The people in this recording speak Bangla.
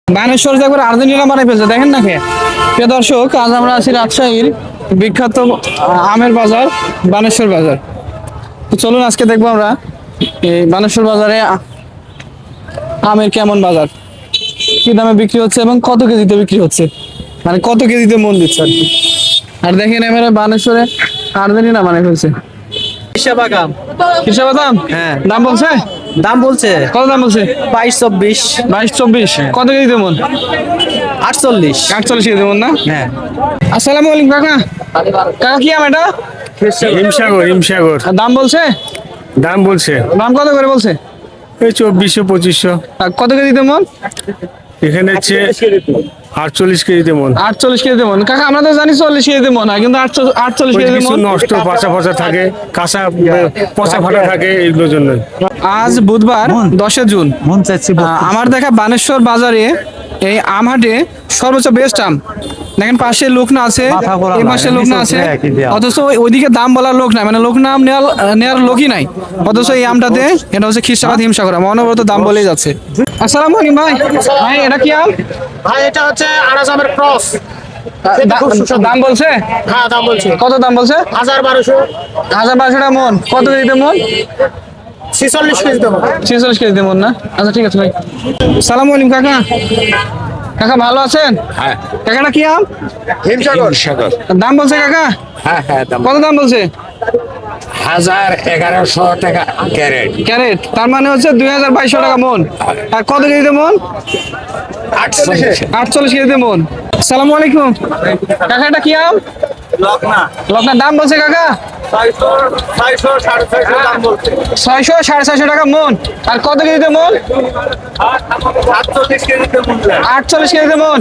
বানেশ্বর একবার আর্জেন্টিনা বানাই ফেলছে, দেখেন না কে। প্রিয় দর্শক, আজ আমরা আছি রাজশাহীর বিখ্যাত আমের বাজার বানেশ্বর বাজার। তো চলুন আজকে দেখবো আমরা এই বানেশ্বর বাজারে আমের কেমন বাজার, কি দামে বিক্রি হচ্ছে এবং কত কেজিতে বিক্রি হচ্ছে, মানে কত কেজিতে মন দিচ্ছে আর কি। আর দেখেন এবারে বানেশ্বরে আর্জেন্টিনা বানাই ফেলছে। বাগাম কৃষাবাদাম হ্যাঁ। দাম বলছে, দাম বলছে কত দাম বলছে? 22-24 22-24 কত কেজিতে মন? 48 48 কেজিতে মন না? হ্যাঁ। আসসালামু আলাইকুম কাকা। কাকা কি আম এটা? হিমসাগর আর দাম বলছে? দাম বলছে দাম কত করে বলছে? এই 2400-2500। আর কত কেজিতে মন? এখানে হচ্ছে 48 কেজিতে মন। 48 কেজিতে মন। কাকা আমরা তো জানি 40 কেজিতে মন হয়, কিন্তু 48 ওই কেজিতে কিছু মন। নষ্ট পচা পচা থাকে, কাঁচা পচা ফাটা থাকে, এইগুলোর জন্য। আজ বুধবার 10 জুন। মন চাইছে আমার দেখা বানেশ্বর বাজারে এই আম হাটে সর্বোচ্চ বেস্ট আম। দেখেন পাশে লোক না আছে, মাথা ঘোরা এই না, পাশে লোক না আছে, নিচে উঠে একই দেয়া। অথচ ওইদিকে দাম বলার লোক নাই, মানে লোক নাম নেওয়ার লোকই নাই। অথচ এই আমটাতে এটা হচ্ছে খ্রিস্টাবাদ হিমসাগর, অনবরত দাম বলেই যাচ্ছে। আসসালামু আলাইকুম ভাই। ভাই এটা কি আম? ভাই এটা হচ্ছে আনাজ আমের ক্রস। দাম বলছে? হ্যাঁ দাম বলছি কত দাম বলছে? 1200 1200 টাকা মন। কত কেজিতে মন? 46 কেজি দেবো। 46 কেজিতে মন না? আচ্ছা ঠিক আছে ভাই। সালামু আলাইকুম কাকা। কাকা ভালো আছেন? হ্যাঁ কাকাটা কি আম? হিমসাগর। দাম বলছে কাকা? হ্যাঁ হ্যাঁ দাম কত দাম বলছে? 1100 টাকা ক্যারেট। ক্যারেট, তার মানে হচ্ছে 2200 টাকা মন। আর কত কেজিতে মন? 48 কেজিতে মন। সালামু আলাইকুম কাকা, এটা কি আম? লকনা। দাম বলছে কাকা? 600 650 দাম বলছে। 600 650 টাকা মন। আর কত কেজিতে মন? 48 কেজিতে মূল্য। 48 কেজিতে মন।